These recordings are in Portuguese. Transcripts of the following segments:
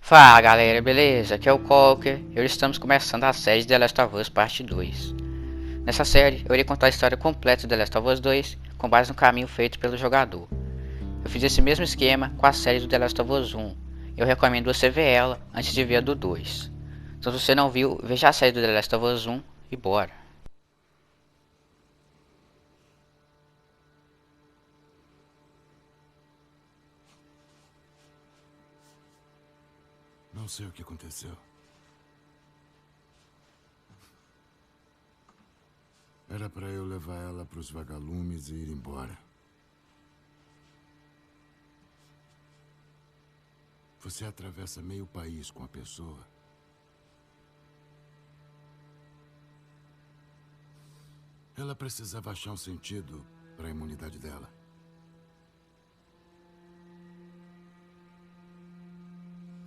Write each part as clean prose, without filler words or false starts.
Fala galera, beleza? Aqui é o Colker e hoje estamos começando a série de The Last of Us Parte 2. Nessa série, eu irei contar a história completa de The Last of Us 2 com base no caminho feito pelo jogador. Eu fiz esse mesmo esquema com a série do The Last of Us 1 e eu recomendo você ver ela antes de ver a do 2. Então se você não viu, veja a série do The Last of Us 1 e bora! Não sei o que aconteceu. Era para eu levar ela para os vagalumes e ir embora. Você atravessa meio país com a pessoa. Ela precisava achar um sentido para a imunidade dela.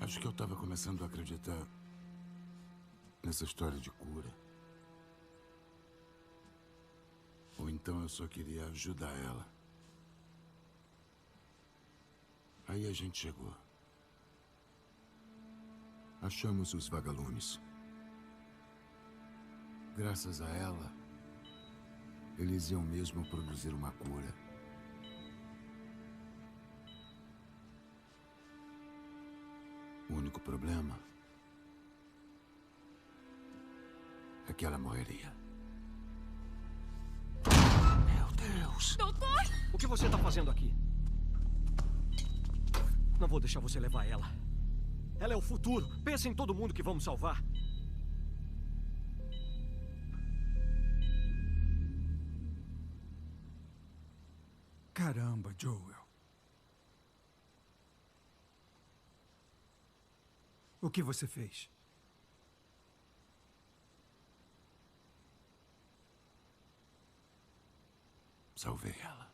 Acho que eu estava começando a acreditar nessa história de cura. Ou então eu só queria ajudar ela. Aí a gente chegou. Achamos os vagalumes. Graças a ela, eles iam mesmo produzir uma cura. O único problema é que ela morreria. Meu Deus! Doutor! O que você está fazendo aqui? Não vou deixar você levar ela. Ela é o futuro. Pensa em todo mundo que vamos salvar. Caramba, Joel. O que você fez? Salvei ela.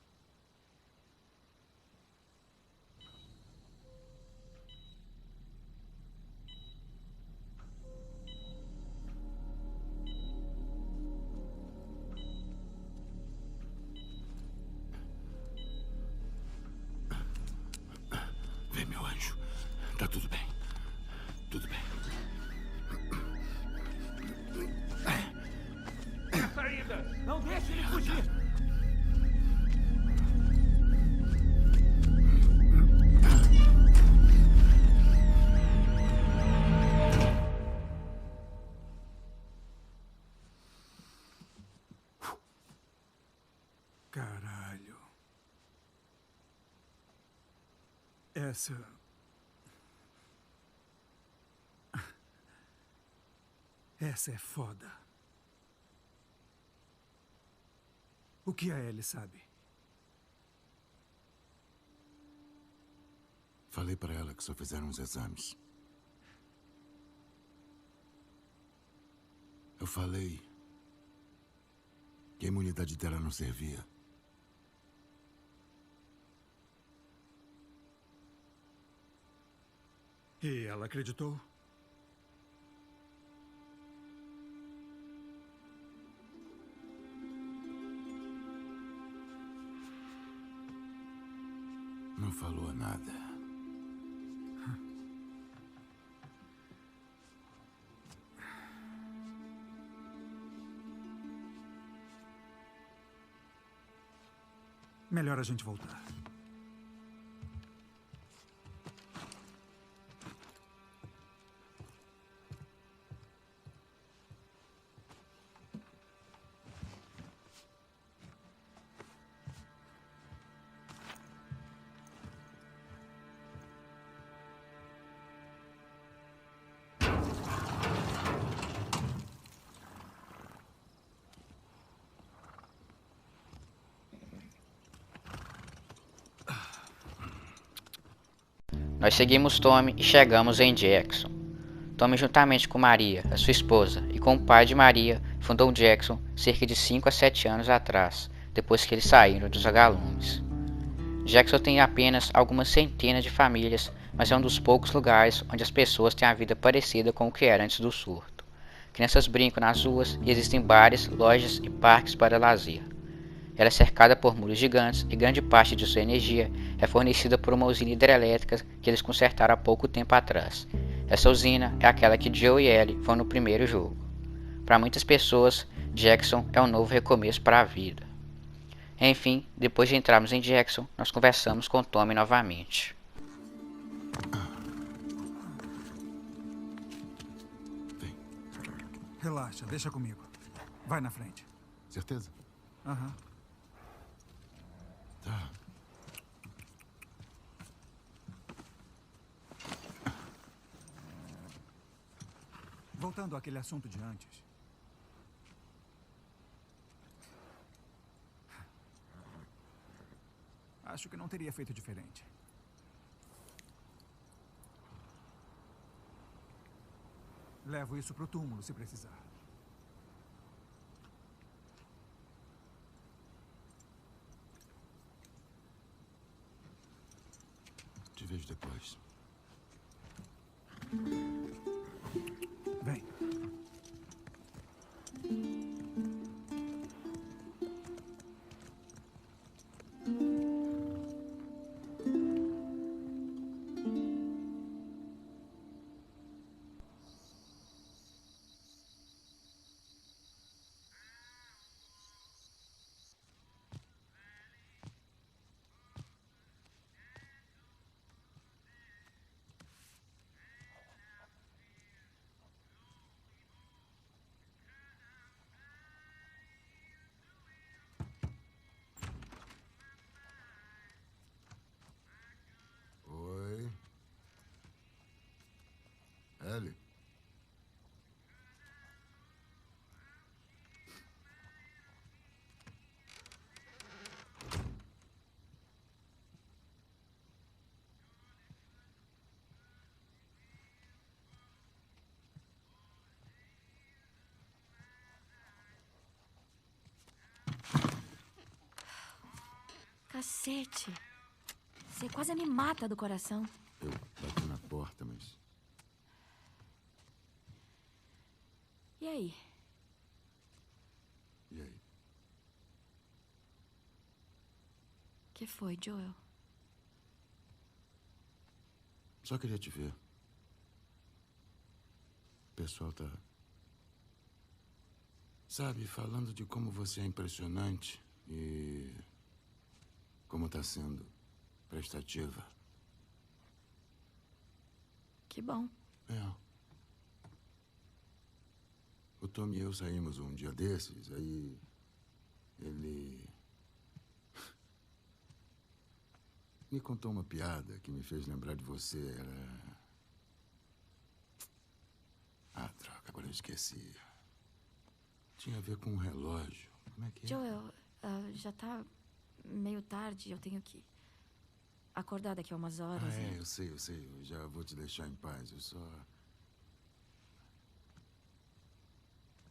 Vem, meu anjo. Tá tudo bem. Tudo bem. Saída! Não deixe ele fugir! Caralho. Essa é foda. O que a Ellie sabe? Falei pra ela que só fizeram os exames. Eu falei que a imunidade dela não servia. E ela acreditou? Não falou nada. Melhor a gente voltar. Nós seguimos Tommy e chegamos em Jackson. Tommy, juntamente com Maria, a sua esposa, e com o pai de Maria, fundou Jackson cerca de 5 a 7 anos atrás, depois que eles saíram dos vagalumes. Jackson tem apenas algumas centenas de famílias, mas é um dos poucos lugares onde as pessoas têm a vida parecida com o que era antes do surto. Crianças brincam nas ruas e existem bares, lojas e parques para lazer. Ela é cercada por muros gigantes e grande parte de sua energia é fornecida por uma usina hidrelétrica que eles consertaram há pouco tempo atrás. Essa usina é aquela que Joe e Ellie vão no primeiro jogo. Para muitas pessoas, Jackson é um novo recomeço para a vida. Enfim, depois de entrarmos em Jackson, nós conversamos com Tommy novamente. Relaxa, deixa comigo. Vai na frente. Certeza? Aham. Tá. Voltando àquele assunto de antes. Acho que não teria feito diferente. Levo isso pro túmulo se precisar. Te vejo depois. Vem. Oi. Ellie. Cacete. Você quase me mata do coração. Eu bati na porta, mas... E aí? E aí? Que foi, Joel? Só queria te ver. O pessoal tá... Sabe, falando de como você é impressionante e... como tá sendo prestativa. Que bom. É. O Tom e eu saímos um dia desses, aí... ele... me contou uma piada que me fez lembrar de você. Era... Ah, droga, agora eu esqueci. Tinha a ver com um relógio. Como é que é? Joel, já tá meio tarde. Eu tenho que acordar daqui a umas horas. Ah, eu sei. Eu já vou te deixar em paz. Eu só...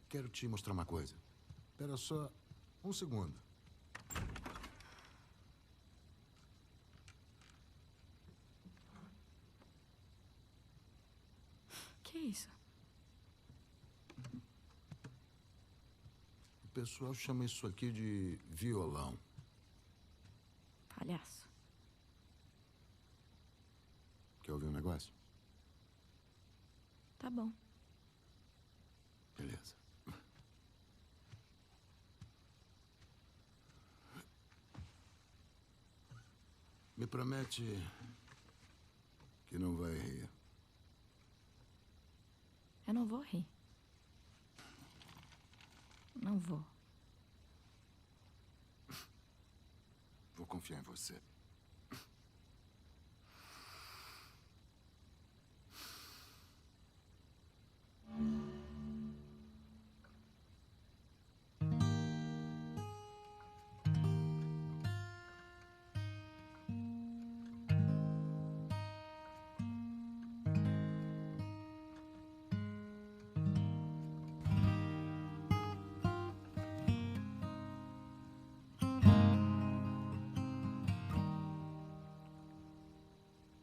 quero te mostrar uma coisa. Espera só um segundo. Que isso? O pessoal chama isso aqui de violão. Palhaço. Quer ouvir um negócio? Tá bom. Beleza. Me promete que não vai rir. Eu não vou rir. Não vou. Vou confiar em você.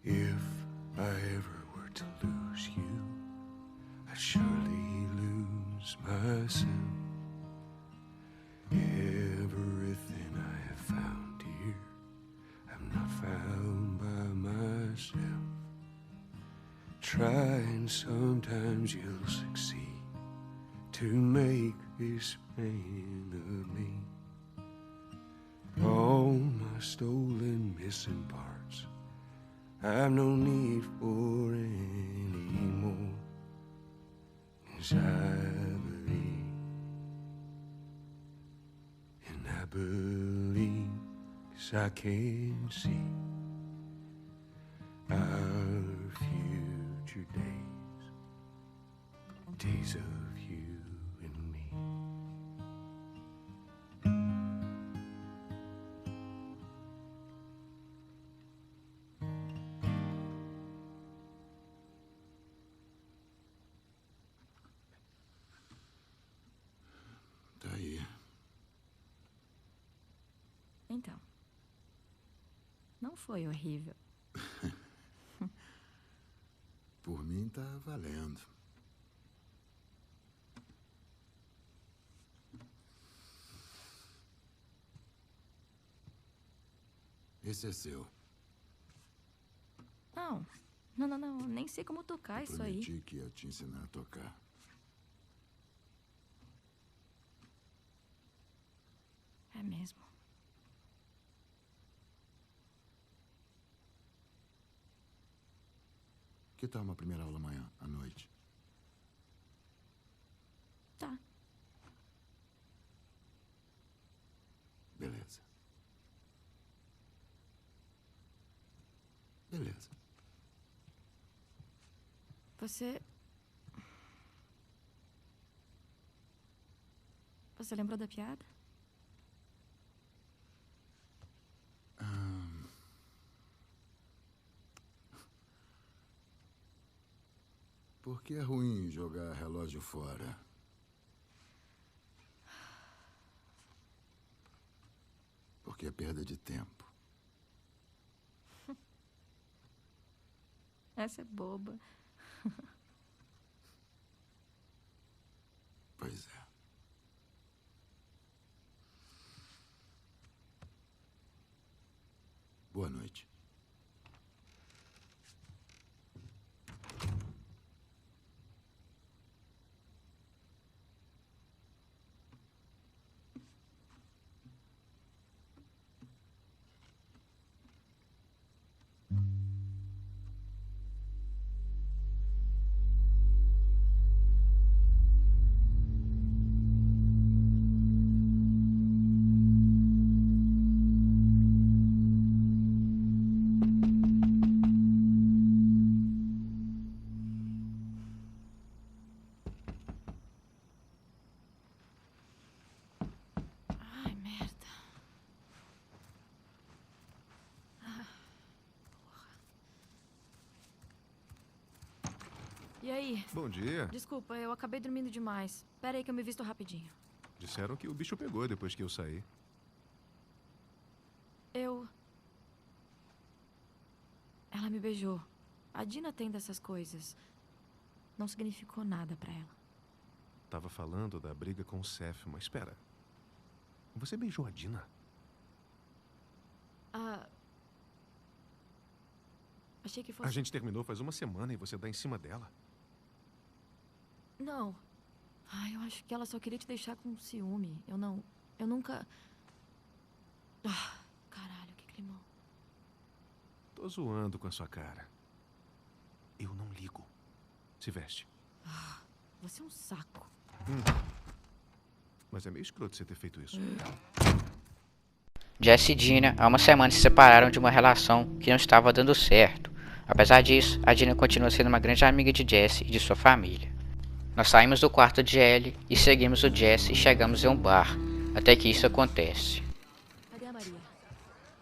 If I ever were to lose you, I'd surely lose myself. Everything I have found here, I'm not found by myself. Try And sometimes you'll succeed to make this man of me. All my stolen missing parts I've no need for anymore. 'Cause I believe, and I believe 'cause I can see our future days, days of you and me. Tá aí. Então. Não foi horrível. Por mim tá valendo. Esse é seu. Não. Não. Nem sei como tocar isso aí. Prometi que ia te ensinar a tocar. É mesmo. Que tal uma primeira aula amanhã, à noite? Tá. Beleza. Beleza. Você lembrou da piada? Por que é ruim jogar relógio fora? Porque é perda de tempo. Essa é boba. Pois é. Boa noite. Ai, merda. E aí? Bom dia. Desculpa, eu acabei dormindo demais. Pera aí que eu me visto rapidinho. Disseram que o bicho pegou depois que eu saí. Ela me beijou. A Dina tem dessas coisas. Não significou nada pra ela. Tava falando da briga com o Seth, mas espera. Você beijou a Dina? Achei que fosse... A gente terminou faz uma semana e você dá em cima dela. Não. Eu acho que ela só queria te deixar com ciúme. Eu nunca... Caralho, que climão. Tô zoando com a sua cara. Eu não ligo. Se veste. Você é um saco. Mas é meio escroto você ter feito isso. Jesse e Dina há uma semana se separaram de uma relação que não estava dando certo. Apesar disso, a Dina continua sendo uma grande amiga de Jesse e de sua família. Nós saímos do quarto de Ellie e seguimos o Jesse e chegamos em um bar, até que isso acontece. Cadê a Maria?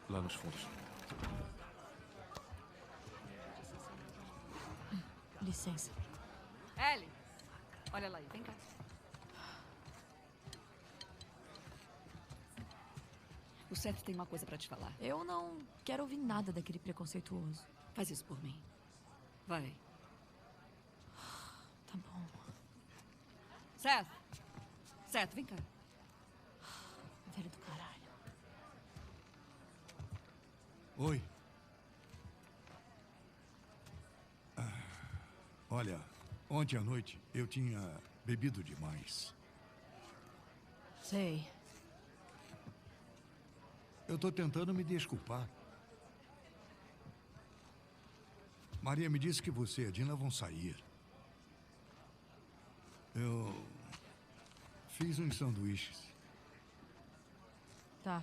Lá nos fundos. Licença. Ellie, olha lá aí, vem cá. O Seth tem uma coisa pra te falar. Eu não quero ouvir nada daquele preconceituoso. Faz isso por mim. Vai. Tá bom. Seth, vem cá. Velho do caralho. Oi. Olha, ontem à noite eu tinha bebido demais. Sei. Eu tô tentando me desculpar. Maria me disse que você e a Dina vão sair. Eu fiz uns sanduíches. Tá.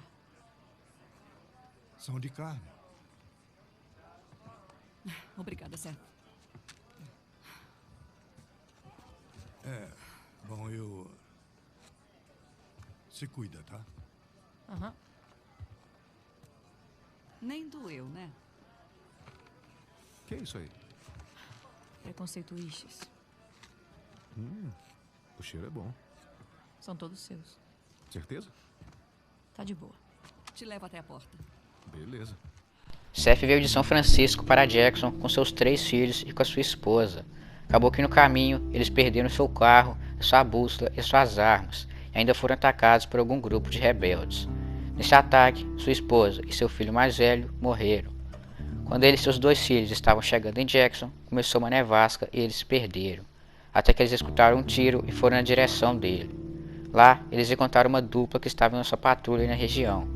São de carne. Obrigada, Seth. Bom, eu... Se cuida, tá? Aham. Nem doeu, né? Que é isso aí? Preconceituístes. O cheiro é bom. São todos seus. Certeza? Tá de boa. Te levo até a porta. Beleza. Seth veio de São Francisco para Jackson com seus 3 filhos e com a sua esposa. Acabou que no caminho eles perderam seu carro, sua bússola e suas armas, e ainda foram atacados por algum grupo de rebeldes. Nesse ataque, sua esposa e seu filho mais velho morreram. Quando ele e seus 2 filhos estavam chegando em Jackson, começou uma nevasca e eles se perderam, até que eles escutaram um tiro e foram na direção dele. Lá, eles encontraram uma dupla que estava em sua patrulha na região,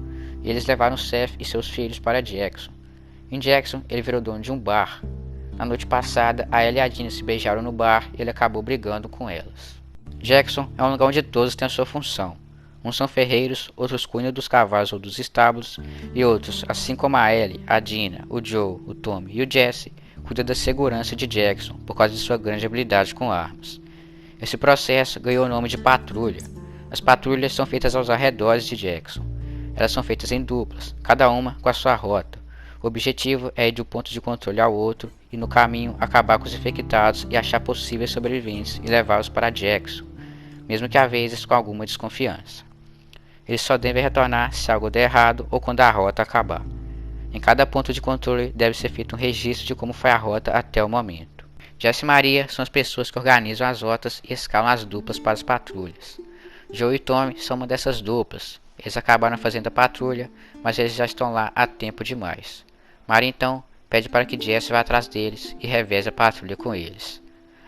e eles levaram Seth e seus filhos para Jackson. Em Jackson, ele virou dono de um bar. Na noite passada, a Ellie e a Dina se beijaram no bar e ele acabou brigando com elas. Jackson é um lugar onde todos têm a sua função. Uns são ferreiros, outros cuidam dos cavalos ou dos estábulos, e outros, assim como a Ellie, a Dina, o Joe, o Tommy e o Jesse, cuidam da segurança de Jackson por causa de sua grande habilidade com armas. Esse processo ganhou o nome de patrulha. As patrulhas são feitas aos arredores de Jackson. Elas são feitas em duplas, cada uma com a sua rota. O objetivo é ir de um ponto de controle ao outro e no caminho acabar com os infectados e achar possíveis sobreviventes e levá-los para Jackson, mesmo que às vezes com alguma desconfiança. Eles só devem retornar se algo der errado ou quando a rota acabar. Em cada ponto de controle deve ser feito um registro de como foi a rota até o momento. Jesse e Maria são as pessoas que organizam as rotas e escalam as duplas para as patrulhas. Joe e Tommy são uma dessas duplas. Eles acabaram fazendo a patrulha, mas eles já estão lá há tempo demais. Maria então pede para que Jesse vá atrás deles e reveze a patrulha com eles.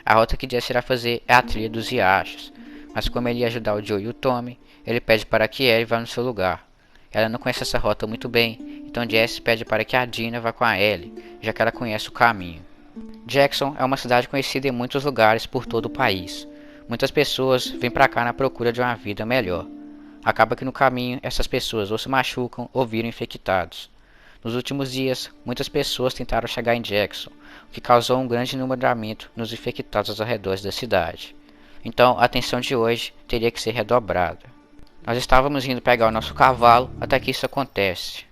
A rota que Jesse irá fazer é a trilha dos riachos, mas como ele ia ajudar o Joe e o Tommy, ele pede para que Ellie vá no seu lugar. Ela não conhece essa rota muito bem, então Jesse pede para que a Dina vá com a Ellie, já que ela conhece o caminho. Jackson é uma cidade conhecida em muitos lugares por todo o país. Muitas pessoas vêm para cá na procura de uma vida melhor. Acaba que no caminho essas pessoas ou se machucam ou viram infectados. Nos últimos dias, muitas pessoas tentaram chegar em Jackson, o que causou um grande número de aumento nos infectados aos arredores da cidade. Então, a atenção de hoje teria que ser redobrada. Nós estávamos indo pegar o nosso cavalo até que isso acontece.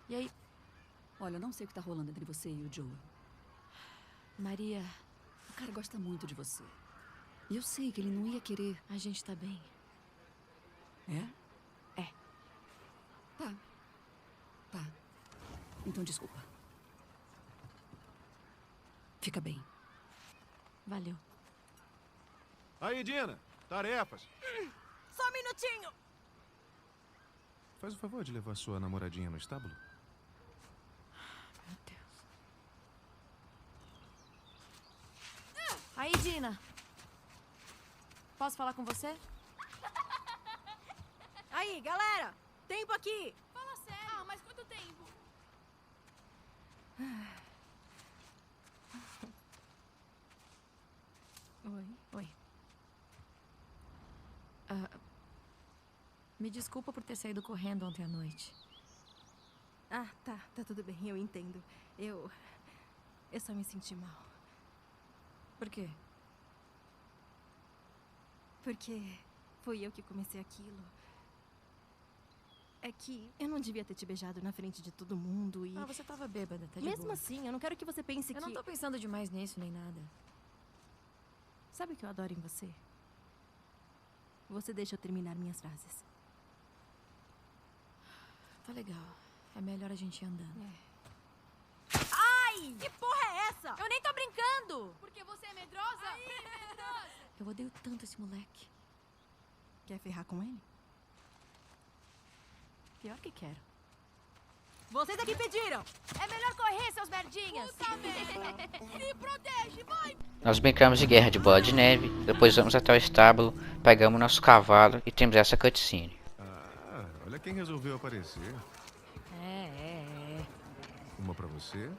E aí, Olha, eu não sei o que tá rolando entre você e o Joe. Maria, O cara gosta muito de você. E eu sei que ele não ia querer. a gente tá bem. É? É. Tá. Tá. Então desculpa. Fica bem. Valeu. Aí, Dina. Tarefas. Só um minutinho! Faz o favor de levar sua namoradinha no estábulo. Meu Deus. Aí, Dina. Posso falar com você? Aí, galera! Tempo aqui! Fala sério. Ah, mas quanto tempo? Oi. Me desculpa por ter saído correndo ontem à noite. Ah, tá tudo bem, eu entendo. Eu só me senti mal. Por quê? Porque fui eu que comecei aquilo. É que eu não devia ter te beijado na frente de todo mundo e... Ah, você tava bêbada, tá de Mesmo boa. assim, eu não quero que você pense Eu não tô pensando demais nisso, nem nada. Sabe o que eu adoro em você? Você deixa eu terminar minhas frases. Tá legal. É melhor a gente ir andando. Ai! Que porra é essa? Eu nem tô brincando! Porque você é medrosa? Medrosa! Eu odeio tanto esse moleque. Quer ferrar com ele? Pior que quero. Vocês é que pediram! É melhor correr, seus merdinhas! Me protege, vai! Nós brincamos de guerra de bola de neve, depois vamos até o estábulo, pegamos nosso cavalo e temos essa cutscene. Ah, olha quem resolveu aparecer. Uma pra você.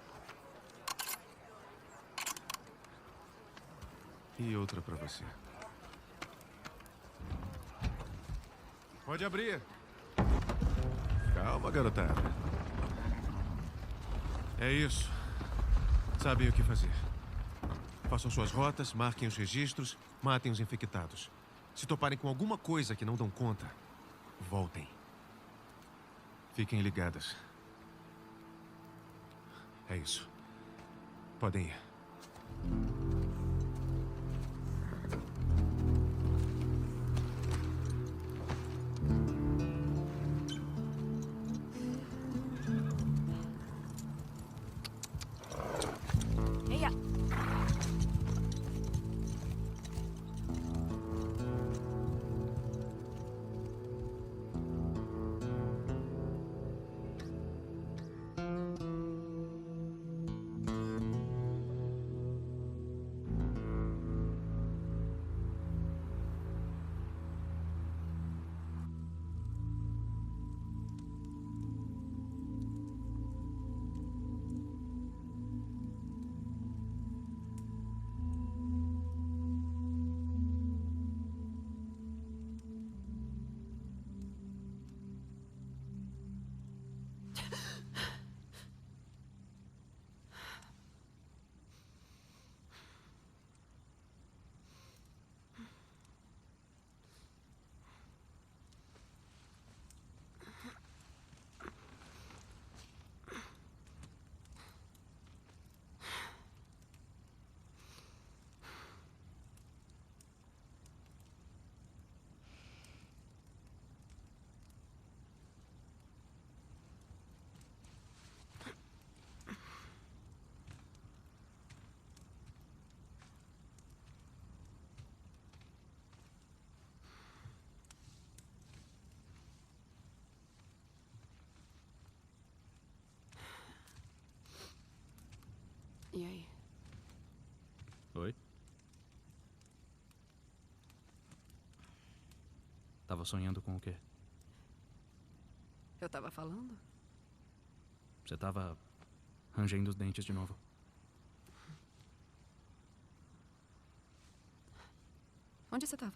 E outra pra você. Pode abrir. Calma, garotada. É isso. Sabem o que fazer. Façam suas rotas, marquem os registros, matem os infectados. Se toparem com alguma coisa que não dão conta, voltem. Fiquem ligadas. É isso. Podem ir. Eia! E aí? Oi? Tava sonhando com o quê? Eu tava falando? Você tava rangendo os dentes de novo. Onde você tava?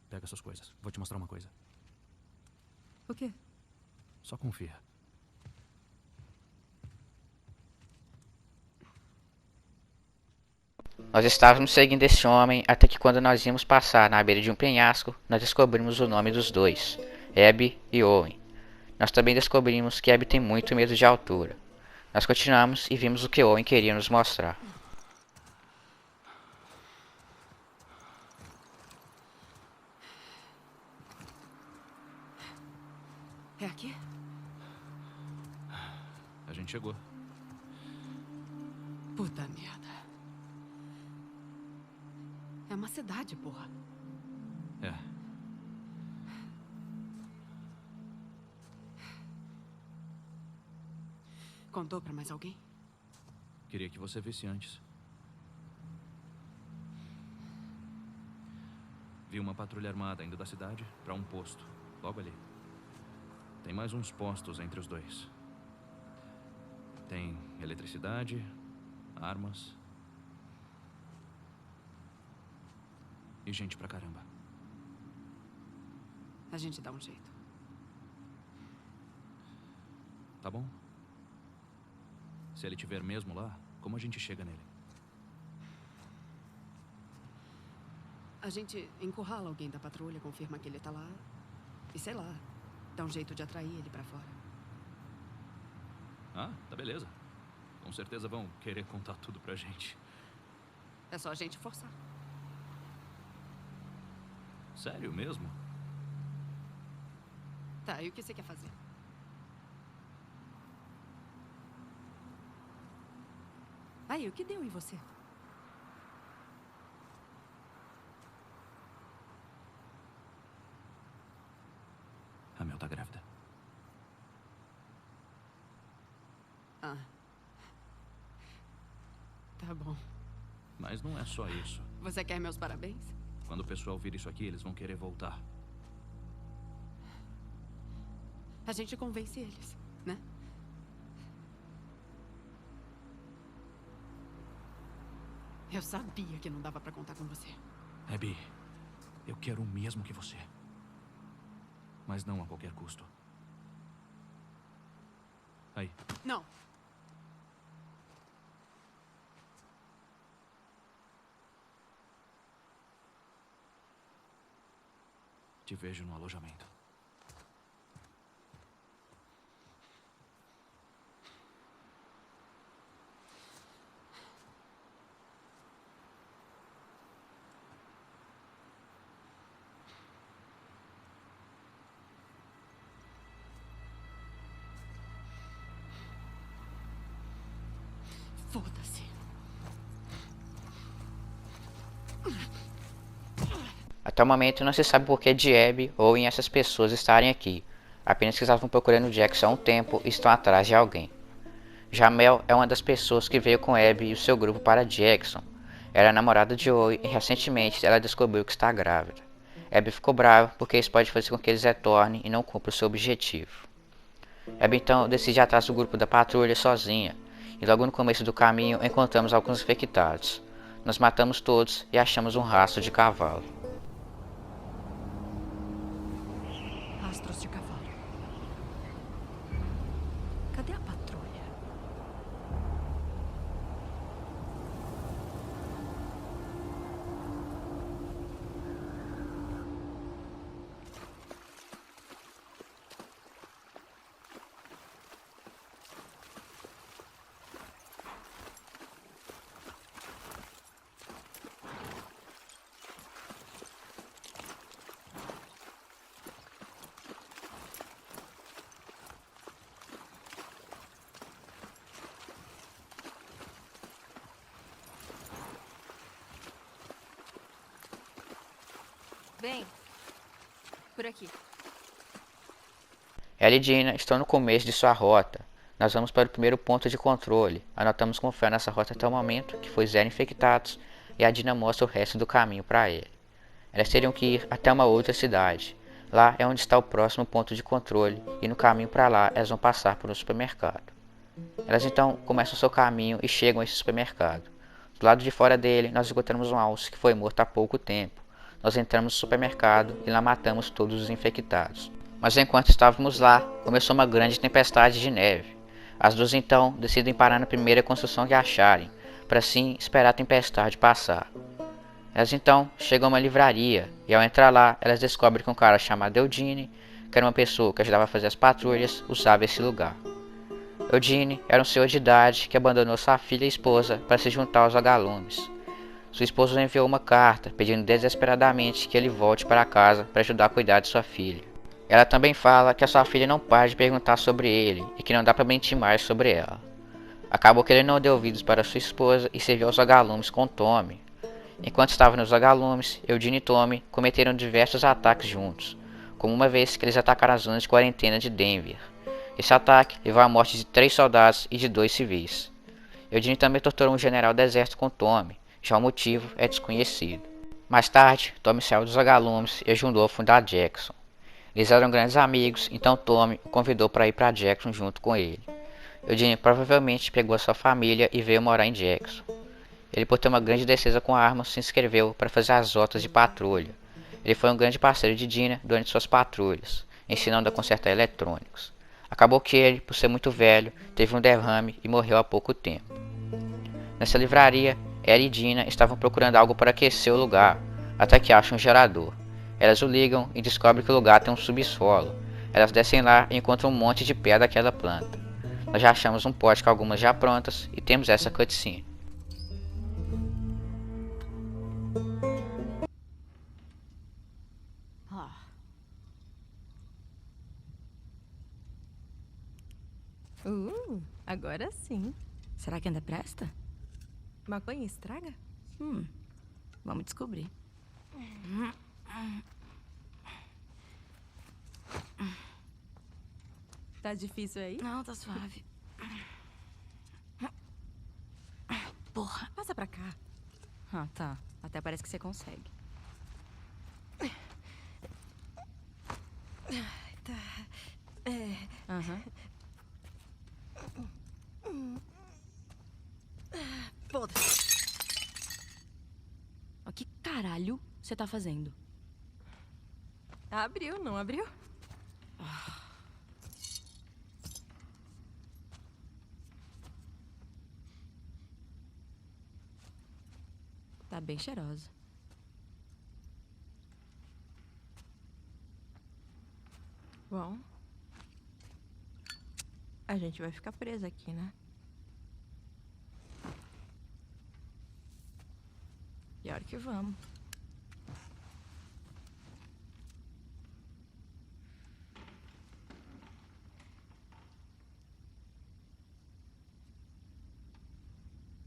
Pega suas coisas. Vou te mostrar uma coisa. O quê? Só confia. Nós estávamos seguindo esse homem até que quando nós íamos passar na beira de um penhasco, nós descobrimos o nome dos dois, Abby e Owen. Nós também descobrimos que Abby tem muito medo de altura. Nós continuamos e vimos o que Owen queria nos mostrar. É aqui? A gente chegou. Puta merda. É uma cidade, porra. É. Contou pra mais alguém? Queria que você visse antes. Vi uma patrulha armada indo da cidade pra um posto, logo ali. Tem mais uns postos entre os dois. Tem eletricidade, armas e gente pra caramba. A gente dá um jeito. Tá bom? Se ele estiver mesmo lá, como a gente chega nele? A gente encurrala alguém da patrulha, confirma que ele tá lá. E sei lá, dá um jeito de atrair ele pra fora. Ah, tá beleza. Com certeza vão querer contar tudo pra gente. É só a gente forçar. Sério mesmo? Tá, e o que você quer fazer? Aí, o que deu em você? A Mel tá grávida. Ah. Tá bom. Mas não é só isso. Você quer meus parabéns? Quando o pessoal vir isso aqui, eles vão querer voltar. A gente convence eles, né? Eu sabia que não dava pra contar com você. Abby, eu quero o mesmo que você. Mas não a qualquer custo. Aí. Não. Te vejo no alojamento. Foda-se. Até o momento não se sabe por que de Abby ou em essas pessoas estarem aqui. Apenas que estavam procurando Jackson há um tempo e estão atrás de alguém. Jamel é uma das pessoas que veio com Abby e o seu grupo para Jackson. Ela é namorada de Joey e recentemente ela descobriu que está grávida. Abby ficou brava porque isso pode fazer com que eles retornem e não cumpram o seu objetivo. Abby então decide ir atrás do grupo da patrulha sozinha. E logo no começo do caminho encontramos alguns infectados. Nós matamos todos e achamos um rastro de cavalo. Rastros de cavalo. Cadê a patrulha? Bem, por aqui. Ela e Dina estão no começo de sua rota. Nós vamos para o primeiro ponto de controle. Anotamos com fé nessa rota até o momento, que foi 0 infectados, e a Dina mostra o resto do caminho para ele. Elas teriam que ir até uma outra cidade. Lá é onde está o próximo ponto de controle, e no caminho para lá elas vão passar por um supermercado. Elas então começam seu caminho e chegam a esse supermercado. Do lado de fora dele, nós encontramos um alce que foi morto há pouco tempo. Nós entramos no supermercado e lá matamos todos os infectados. Mas enquanto estávamos lá, começou uma grande tempestade de neve. As duas então decidem parar na primeira construção que acharem, para assim esperar a tempestade passar. Elas então chegam a uma livraria, e ao entrar lá, elas descobrem que um cara chamado Eugene, que era uma pessoa que ajudava a fazer as patrulhas, usava esse lugar. Eugene era um senhor de idade que abandonou sua filha e esposa para se juntar aos vagalumes. Sua esposa enviou uma carta pedindo desesperadamente que ele volte para casa para ajudar a cuidar de sua filha. Ela também fala que a sua filha não para de perguntar sobre ele e que não dá para mentir mais sobre ela. Acabou que ele não deu ouvidos para sua esposa e serviu aos vagalumes com Tommy. Enquanto estava nos vagalumes, Eugene e Tommy cometeram diversos ataques juntos, como uma vez que eles atacaram as zonas de quarentena de Denver. Esse ataque levou à morte de 3 soldados e de 2 civis. Eugene também torturou um general do exército com Tommy. Já o motivo é desconhecido. Mais tarde, Tommy saiu dos vagalumes e ajudou a fundar Jackson. Eles eram grandes amigos, então Tommy o convidou para ir para Jackson junto com ele. Eugene provavelmente pegou a sua família e veio morar em Jackson. Ele, por ter uma grande destreza com armas, se inscreveu para fazer as rotas de patrulha. Ele foi um grande parceiro de Dina durante suas patrulhas, ensinando a consertar eletrônicos. Acabou que ele, por ser muito velho, teve um derrame e morreu há pouco tempo. Nessa livraria, ela e Dina estavam procurando algo para aquecer o lugar, até que acham um gerador. Elas o ligam e descobrem que o lugar tem um subsolo. Elas descem lá e encontram um monte de pé daquela planta. Nós já achamos um pote com algumas já prontas e temos essa cutscene. Agora sim. Será que ainda presta? Maconha estraga? Vamos descobrir. Tá difícil aí? Não, tá suave. Porra. Passa pra cá. Ah, tá. Até parece que você consegue. Tá. Aham. Foda-se. O que caralho você tá fazendo? Abriu, não abriu? Tá bem cheirosa. Bom. A gente vai ficar presa aqui, né? Pior que vamos.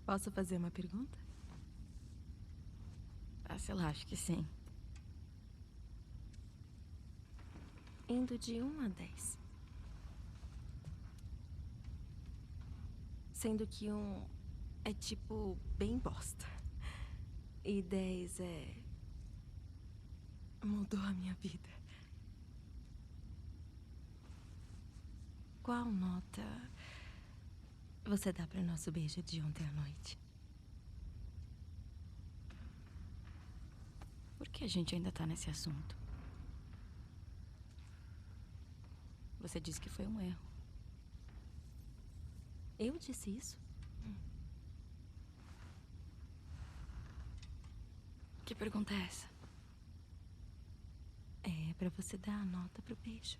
Posso fazer uma pergunta? Ah, sei lá, acho que sim. Indo de 1 a 10. Sendo que 1 é tipo bem bosta. E 10 é... mudou a minha vida. Qual nota você dá para o nosso beijo de ontem à noite? Por que a gente ainda tá nesse assunto? Você disse que foi um erro. Eu disse isso? Que pergunta é essa? É pra você dar a nota pro beijo.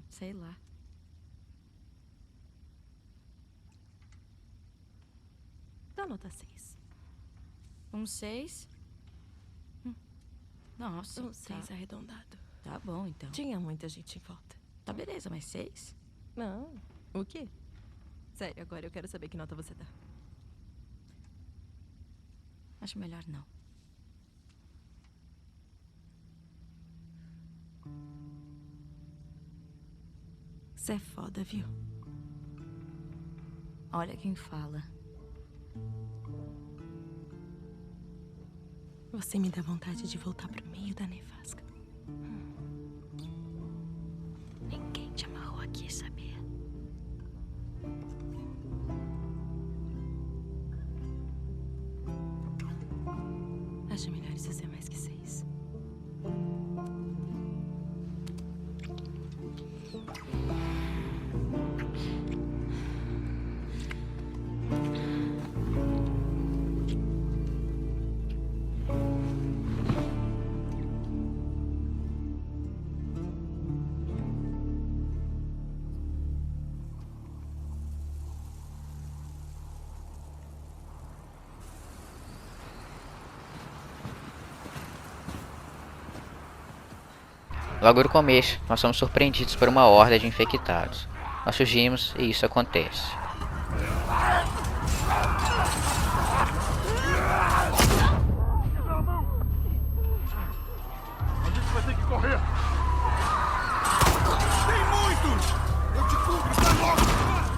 Sei lá. Dá nota 6. Um 6? Nossa. Um 6 tá. arredondado. Tá bom, então. Tinha muita gente em volta. Tá beleza, mas 6? Não. O quê? Sério, agora eu quero saber que nota você dá. Acho melhor não. Você é foda, viu? Olha quem fala. Você me dá vontade de voltar pro meio da nevasca. Ninguém te amarrou aqui, sabia? Acho melhor isso ser mais que 6. Logo no começo, nós somos surpreendidos por uma horda de infectados. Nós fugimos e isso acontece. A gente vai ter que correr! Tem muitos! Eu te cubro, vai logo!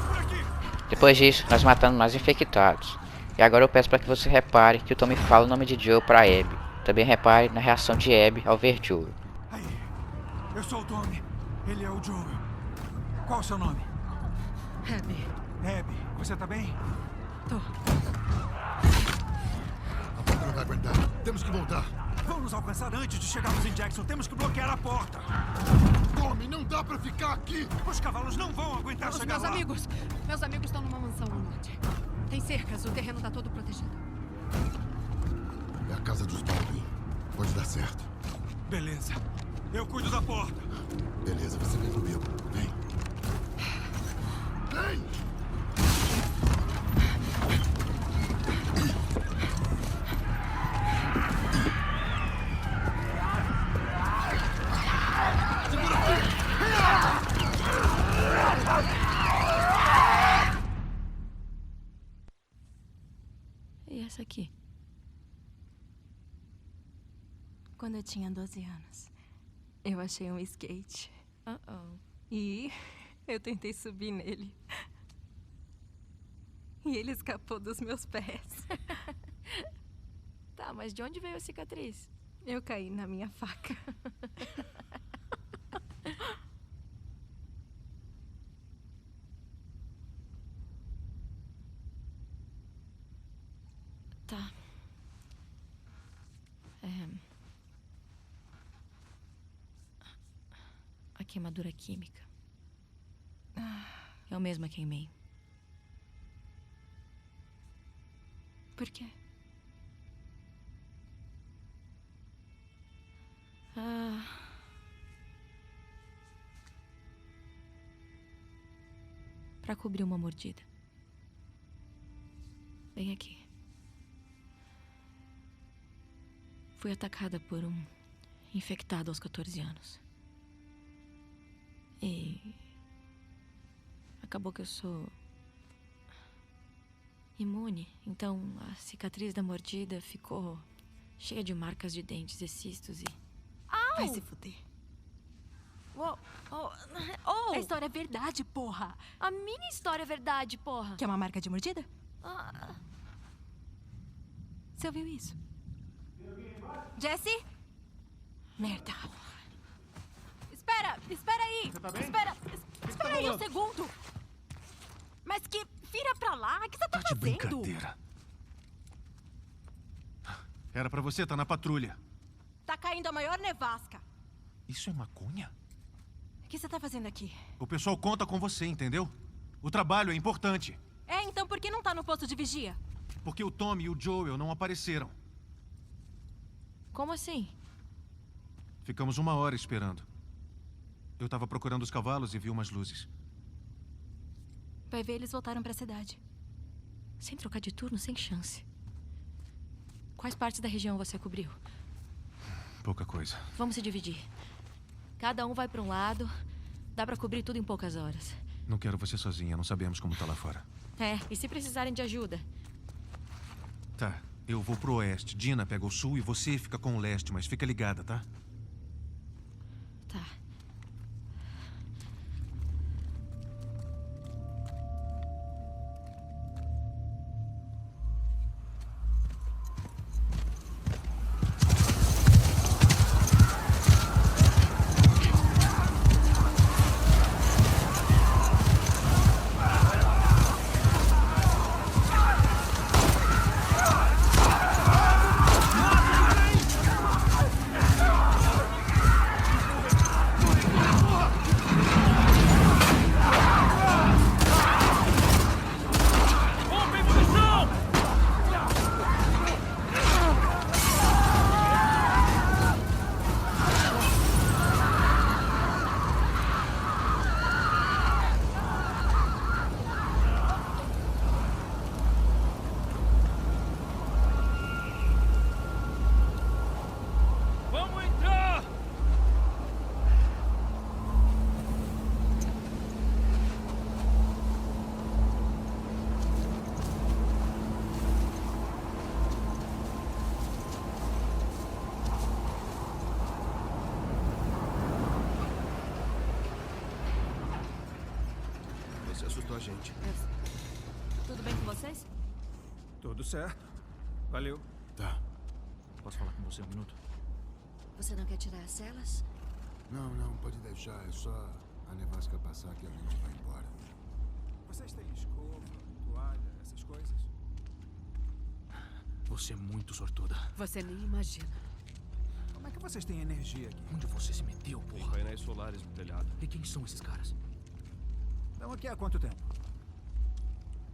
Por aqui! Depois disso, nós matamos mais infectados. E agora eu peço para que você repare que o Tommy fala o nome de Joe para Abby. Também repare na reação de Abby ao ver Joe. Aí, eu sou o Tommy. Ele é o Joe. Qual o seu nome? Abby. Abby, você tá bem? Tô. A porta não vai aguentar. Temos que voltar. Vão nos alcançar antes de chegarmos em Jackson. Temos que bloquear a porta. Tommy, não dá pra ficar aqui! Os cavalos não vão aguentar Os chegar meus lá. Meus amigos estão numa mansão no norte. Tem cercas, o terreno tá todo protegido. É a casa dos Baldwin. Pode dar certo. Beleza. Eu cuido da porta. Beleza, você vem comigo. Vem. Vem! E essa aqui? Quando eu tinha 12 anos, eu achei um skate. E eu tentei subir nele. E ele escapou dos meus pés. Tá, mas de onde veio a cicatriz? Eu caí na minha faca. Tá. A queimadura química. Eu mesma queimei. Por quê? Pra cobrir uma mordida. Bem aqui. Fui atacada por um infectado aos 14 anos. E acabou que eu sou imune. Então a cicatriz da mordida ficou cheia de marcas de dentes e cistos e... Au! Vai se fuder. A história é verdade, porra. A minha história é verdade, porra. Quer uma marca de mordida? Você ouviu isso? Jesse? Merda. Espera aí. Você tá bem? Espera aí um segundo. Mas que vira pra lá, o que você tá de fazendo? brincadeira. Era pra você estar na patrulha. Tá caindo a maior nevasca. Isso é maconha? O que você tá fazendo aqui? O pessoal conta com você, entendeu? O trabalho é importante. Então por que não tá no posto de vigia? Porque o Tommy e o Joel não apareceram. Como assim? Ficamos 1 hora esperando. Eu tava procurando os cavalos e vi umas luzes. Vai ver, eles voltaram pra cidade. Sem trocar de turno, sem chance. Quais partes da região você cobriu? Pouca coisa. Vamos se dividir. Cada um vai pra um lado. Dá pra cobrir tudo em poucas horas. Não quero você sozinha, não sabemos como tá lá fora. E se precisarem de ajuda? Tá, eu vou pro oeste. Dina pega o sul e você fica com o leste, mas fica ligada, tá? Tá. Você assustou a gente. Tudo bem com vocês? Tudo certo. Valeu. Tá. Posso falar com você um minuto? Você não quer tirar as celas? Não, pode deixar. É só a nevasca passar que a gente vai embora. Vocês têm escova, toalha, essas coisas? Você é muito sortuda. Você nem imagina. Como é que vocês têm energia aqui? Onde você se meteu, porra? Painéis solares no telhado. E quem são esses caras? Estão aqui há quanto tempo?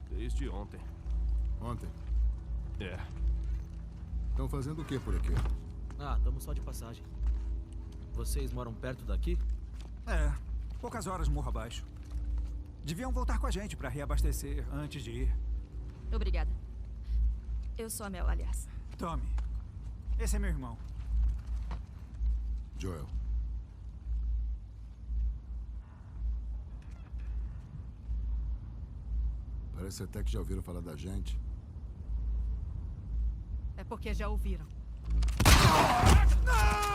Desde ontem. Ontem? É. Estão fazendo o que por aqui? Estamos só de passagem. Vocês moram perto daqui? Poucas horas morro abaixo. Deviam voltar com a gente pra reabastecer antes de ir. Obrigada. Eu sou a Mel, aliás. Tommy, esse é meu irmão. Joel. Parece até que já ouviram falar da gente. É porque já ouviram. Não!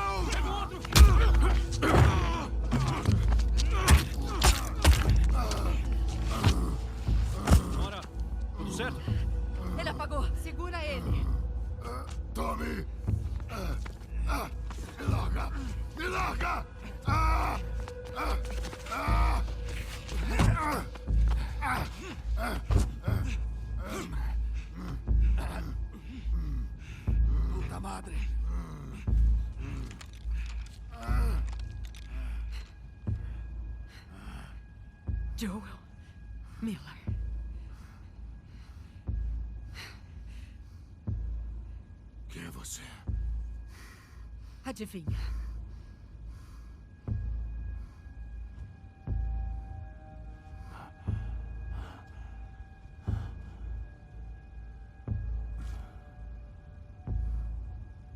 larga! Puta madre. Joel Miller. Quem é você? Adivinha?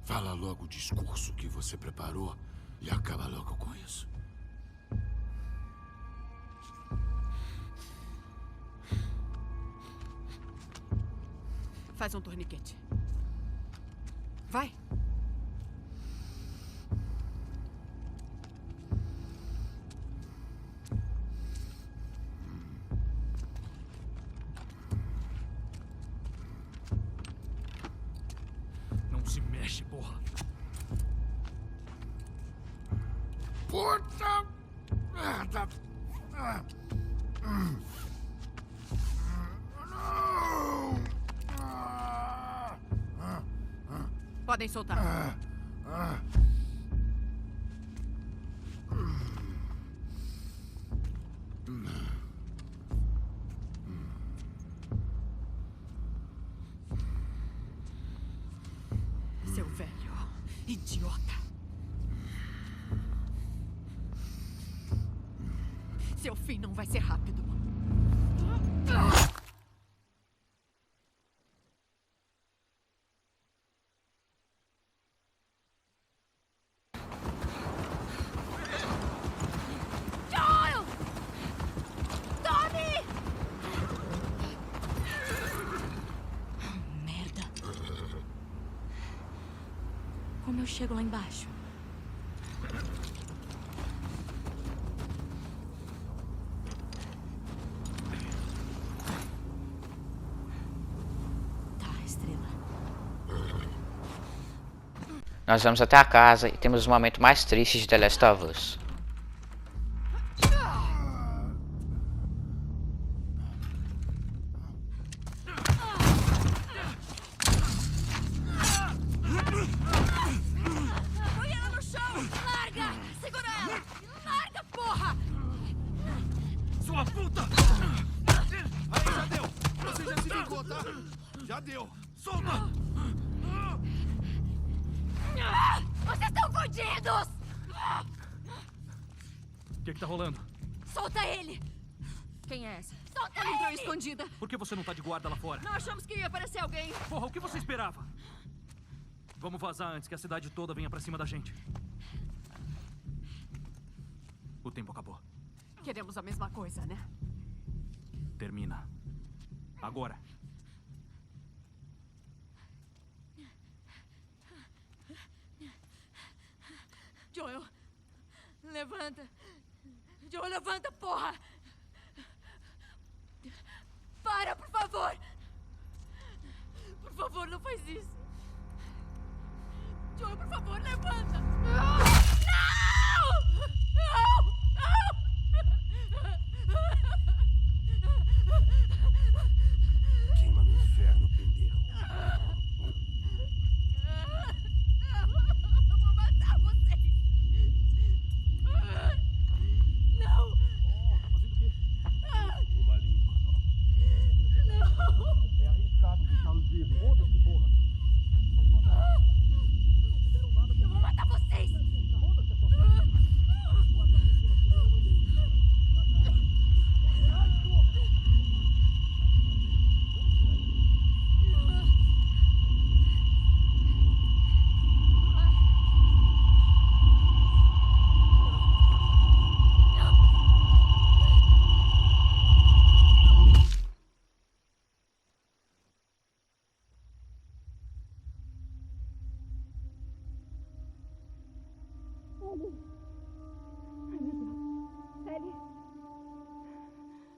Fala logo o discurso que você preparou e acaba logo com isso. Faz um torniquete. Vai. Não se mexe, porra. Puta merda! Podem soltar. Seu velho idiota. Seu fim não vai ser rápido. Joel! Tommy! Merda. Como eu chego lá embaixo? Nós vamos até a casa e temos os momentos mais tristes de The Last of Us. Põe ela no chão! Larga! Segura ela! Larga, porra! Sua puta! Aí, já deu! Você já se vingou, tá? Já deu! Solta! Vocês estão fodidos! O que tá rolando? Solta ele! Quem é essa? Solta Ela entrou ele! escondida. Por que você não tá de guarda lá fora? Não achamos que ia aparecer alguém. Porra, o que você esperava? Vamos vazar antes que a cidade toda venha pra cima da gente. O tempo acabou. Queremos a mesma coisa, né? Termina. Agora. Joel, levanta. Joel, levanta, porra! Para, por favor! Por favor, não faz isso. Joel, por favor, levanta! Não! Queima no inferno, pendejo. Eu vou matar vocês! Não! Uma limpa. Não! É arriscado deixá-los vivos. Foda-se, porra. Eu vou matar vocês!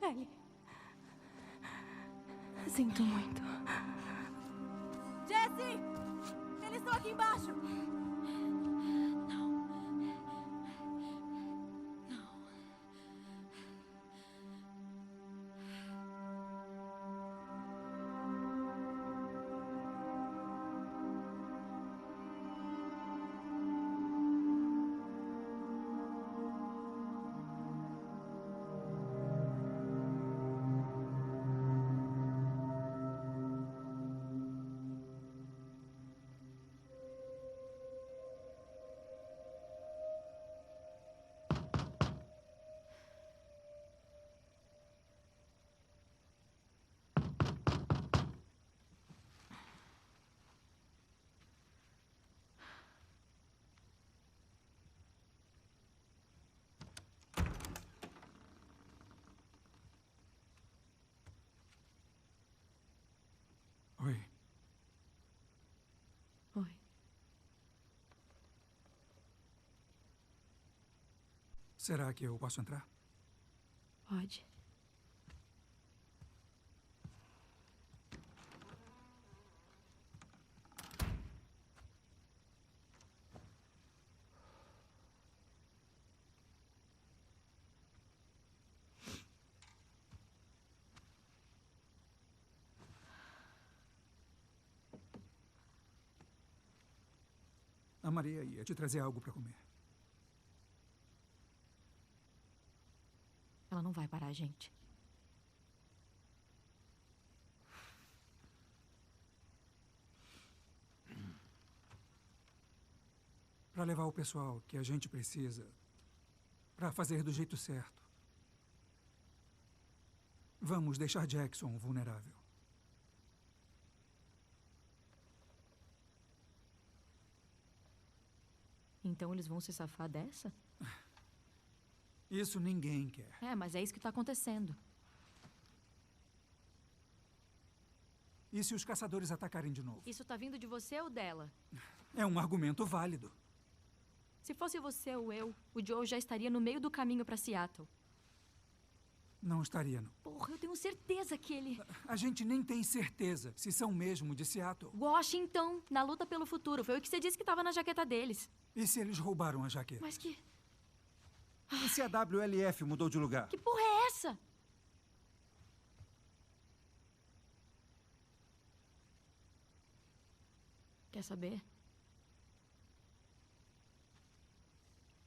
Ellie. Sinto muito. Jesse! Eles estão aqui embaixo! Será que eu posso entrar? Pode. A Maria ia te trazer algo para comer. Ela não vai parar a gente. Para levar o pessoal que a gente precisa para fazer do jeito certo. Vamos deixar Jackson vulnerável. Então eles vão se safar dessa? Isso ninguém quer. É, mas é isso que tá acontecendo. E se os caçadores atacarem de novo? Isso tá vindo de você ou dela? É um argumento válido. Se fosse você ou eu, o Joe já estaria no meio do caminho pra Seattle. Não estaria, não. Porra, eu tenho certeza que ele... A gente nem tem certeza se são mesmo de Seattle. Washington, na luta pelo futuro. Foi o que você disse que tava na jaqueta deles. E se eles roubaram a jaqueta? Mas que... E se a WLF mudou de lugar? Que porra é essa? Quer saber?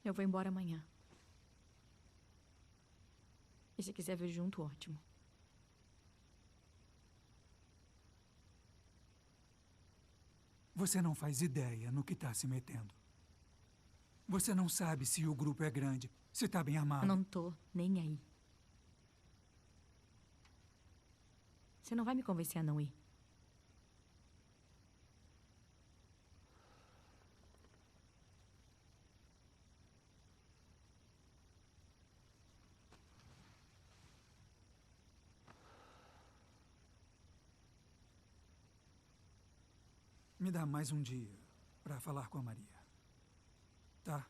Eu vou embora amanhã. E se quiser vir junto, ótimo. Você não faz ideia no que está se metendo. Você não sabe se o grupo é grande, se está bem armado. Eu não tô nem aí. Você não vai me convencer a não ir. Me dá mais um dia para falar com a Maria. Tá?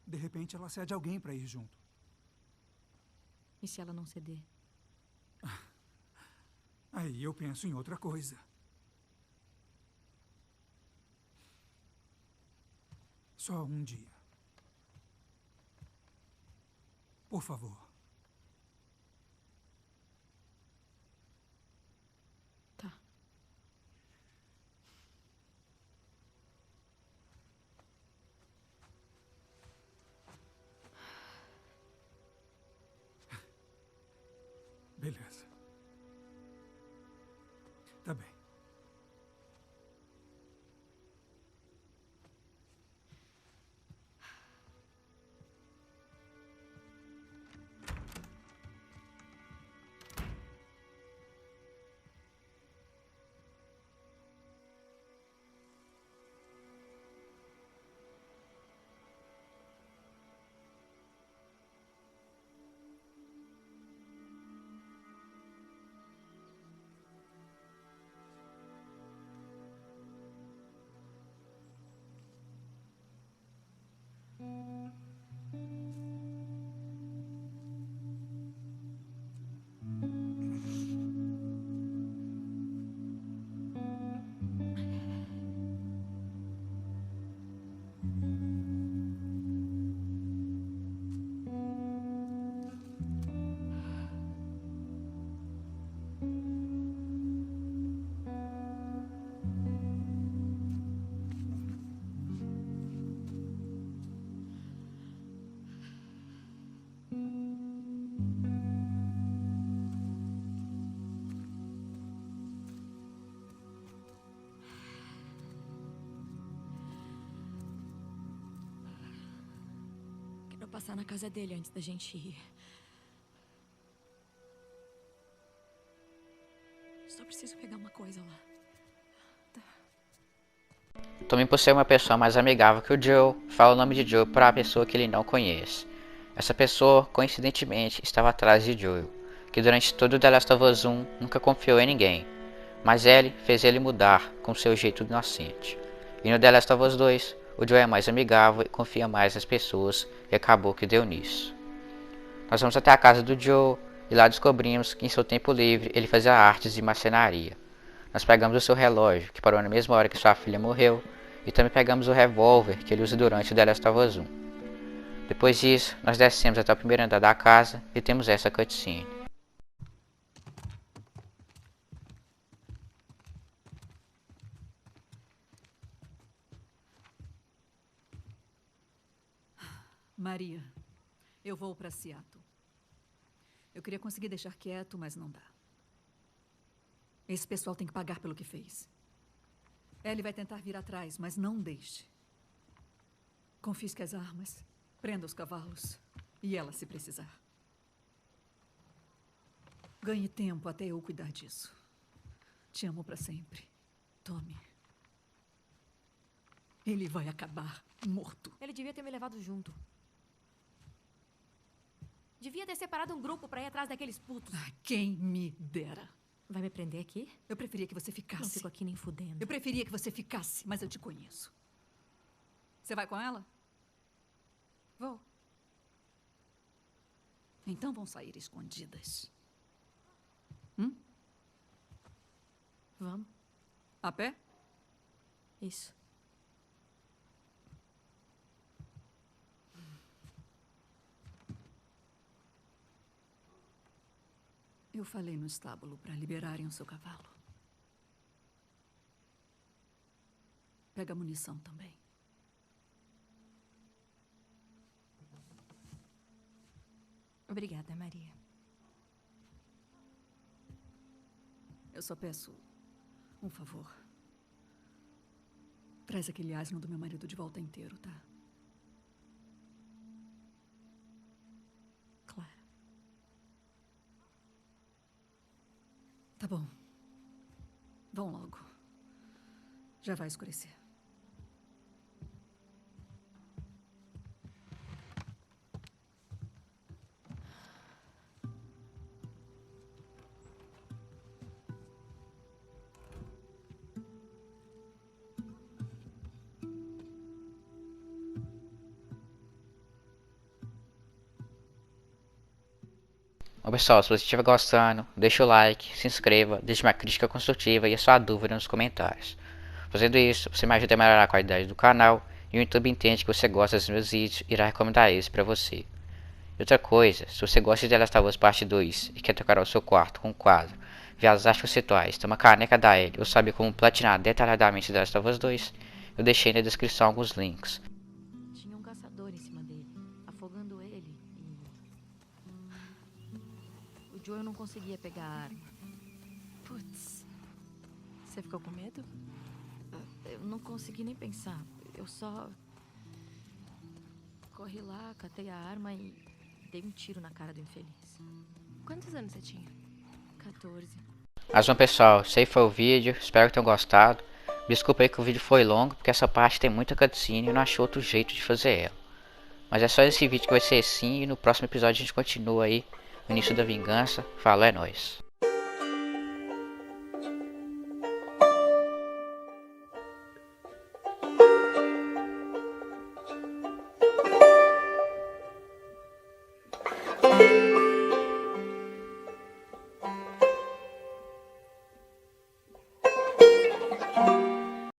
De repente ela cede alguém para ir junto. E se ela não ceder? Aí eu penso em outra coisa. Só um dia. Por favor. Beleza. Tá bem. Quero passar na casa dele antes da gente ir. Só preciso pegar uma coisa lá. Tommy, por ser uma pessoa mais amigável que o Joe, fala o nome de Joe para a pessoa que ele não conhece. Essa pessoa, coincidentemente, estava atrás de Joel, que durante todo The Last of Us 1 nunca confiou em ninguém, mas Ellie fez ele mudar com seu jeito inocente. E no The Last of Us 2, o Joe é mais amigável e confia mais nas pessoas e acabou que deu nisso. Nós vamos até a casa do Joe e lá descobrimos que em seu tempo livre ele fazia artes de marcenaria. Nós pegamos o seu relógio, que parou na mesma hora que sua filha morreu, e também pegamos o revólver que ele usa durante o The Last of Us 1. Depois disso, nós descemos até o primeiro andar da casa e temos essa cutscene. Maria, eu vou para Seattle. Eu queria conseguir deixar quieto, mas não dá. Esse pessoal tem que pagar pelo que fez. Ellie vai tentar vir atrás, mas não deixe. Confisque as armas, prenda os cavalos e ela se precisar. Ganhe tempo até eu cuidar disso. Te amo para sempre. Tommy. Ele vai acabar morto. Ele devia ter me levado junto. Devia ter separado um grupo pra ir atrás daqueles putos. Quem me dera. Vai me prender aqui? Eu preferia que você ficasse. Não fico aqui nem fudendo. Eu preferia que você ficasse, mas eu te conheço. Você vai com ela? Vou. Então vão sair escondidas. Vamos. A pé? Isso. Eu falei no estábulo para liberarem o seu cavalo. Pega a munição também. Obrigada, Maria. Eu só peço um favor. Traz aquele asno do meu marido de volta inteiro, tá? Claro. Tá bom. Vão logo. Já vai escurecer. Bom, pessoal, se você estiver gostando, deixa o like, se inscreva, deixe uma crítica construtiva e a sua dúvida nos comentários. Fazendo isso, você me ajuda a melhorar a qualidade do canal e o YouTube entende que você gosta dos meus vídeos e irá recomendar eles para você. E outra coisa, se você gosta de The Last of Us Parte 2 e quer decorar o seu quarto com um quadro, ver as artes conceituais, ter uma caneca da Ellie ou saber como platinar detalhadamente The Last of Us 2, eu deixei na descrição alguns links. Tinha um caçador em cima dele, afogando ele e... O Joe não conseguia pegar a arma. Putz. Você ficou com medo? Eu não consegui nem pensar. Eu só... corri lá, catei a arma e dei um tiro na cara do infeliz. Quantos anos você tinha? 14. Mas bom, pessoal, esse aí foi o vídeo, espero que tenham gostado. Desculpa aí que o vídeo foi longo, porque essa parte tem muita cutscene e eu não achei outro jeito de fazer ela. Mas é só esse vídeo que vai ser assim, e no próximo episódio a gente continua aí, no início da vingança. Falou, é nóis.